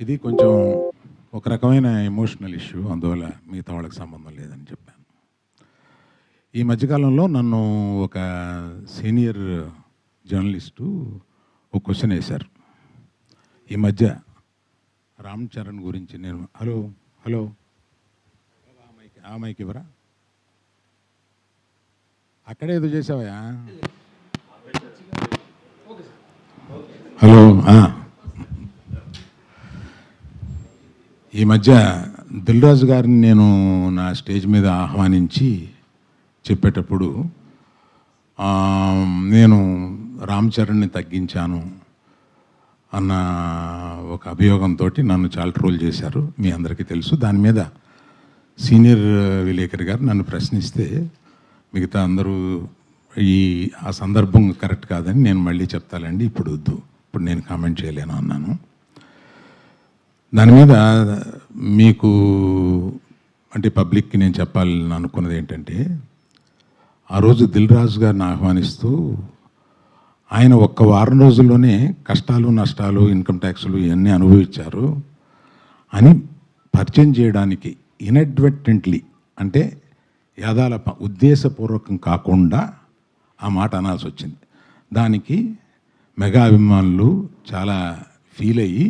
ఇది కొంచెం ఒక రకమైన ఎమోషనల్ ఇష్యూ, అందువల్ల మిగతా వాళ్ళకి సంబంధం లేదని చెప్పాను. ఈ మధ్యకాలంలో నన్ను ఒక సీనియర్ జర్నలిస్టు ఒక క్వశ్చన్ వేశారు. ఈ మధ్య రామ్ చరణ్ గురించి నేను హలో హలో ఆ మైక్ ఇవ్వరా, అక్కడే ఏదో చేసావా, హలో. ఈ మధ్య దిల్ రాజు గారిని నేను నా స్టేజ్ మీద ఆహ్వానించి చెప్పేటప్పుడు నేను రామ్ చరణ్ని తగ్గించాను అన్న ఒక అభియోగంతో నన్ను చాలా ట్రోల్ చేశారు, మీ అందరికీ తెలుసు. దాని మీద సీనియర్ విలేకరి గారు నన్ను ప్రశ్నిస్తే మిగతా అందరూ ఆ సందర్భం కరెక్ట్ కాదని నేను మళ్ళీ చెప్తానండి, ఇప్పుడు వద్దు, ఇప్పుడు నేను కామెంట్ చేయలేను అన్నాను. దాని మీద మీకు అంటే పబ్లిక్కి నేను చెప్పాలని అనుకున్నది ఏంటంటే, ఆ రోజు దిల్ రాజు గారిని ఆహ్వానిస్తూ ఆయన ఒక్క వారం రోజుల్లోనే కష్టాలు నష్టాలు ఇన్కమ్ ట్యాక్స్లు ఇవన్నీ అనుభవించారు అని పరిచయం చేయడానికి ఇన్అడ్వర్టెంట్లీ అంటే యాదాల ఉద్దేశపూర్వకం కాకుండా ఆ మాట అనాల్సి వచ్చింది. దానికి మెగా అభిమానులు చాలా ఫీల్ అయ్యి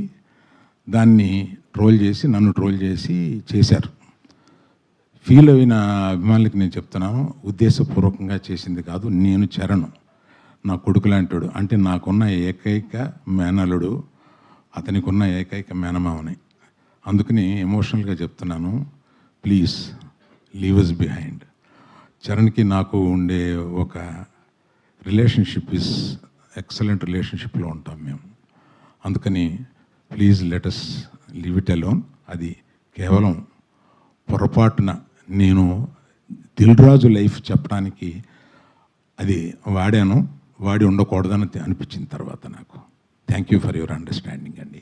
దాన్ని ట్రోల్ చేసి నన్ను ట్రోల్ చేసి చేశారు. ఫీల్ అయిన అభిమానులకి నేను చెప్తున్నాను, ఉద్దేశపూర్వకంగా చేసింది కాదు. నేను చరణ్ నా కొడుకు లాంటాడు, అంటే నాకున్న ఏకైక మేనలుడు, అతనికి ఉన్న ఏకైక మేనమావని. అందుకని ఎమోషనల్గా చెప్తున్నాను, ప్లీజ్ లీవ్ అస్ బిహైండ్. చరణ్కి నాకు ఉండే ఒక రిలేషన్షిప్ ఇస్ ఎక్సలెంట్ రిలేషన్షిప్లో ఉంటాం మేము. అందుకని please let us leave it alone. అది కేవలం పొరపాటున నేను దిల్ రాజు లైఫ్ చెప్పడానికి అది వాడి ఉండకూడదని అనిపించిన తర్వాత నాకు. Thank you for your understanding అండి.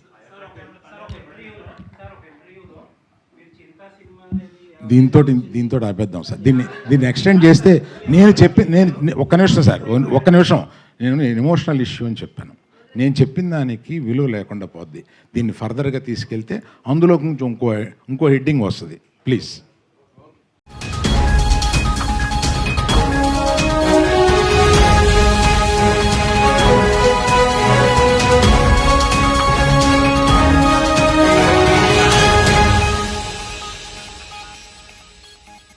దీంతో ఆపేద్దాం సార్, దీన్ని ఎక్స్టెండ్ చేస్తే నేను ఒక్క నిమిషం సార్, ఒక్క నిమిషం. నేను ఎమోషనల్ ఇష్యూ అని చెప్పాను. నేను చెప్పిన దానికి విలువ లేకుండా పోద్ది. దీన్ని ఫర్దర్గా తీసుకెళ్తే అందులో కొంచెం ఇంకో హెడ్డింగ్ వస్తుంది. ప్లీజ్.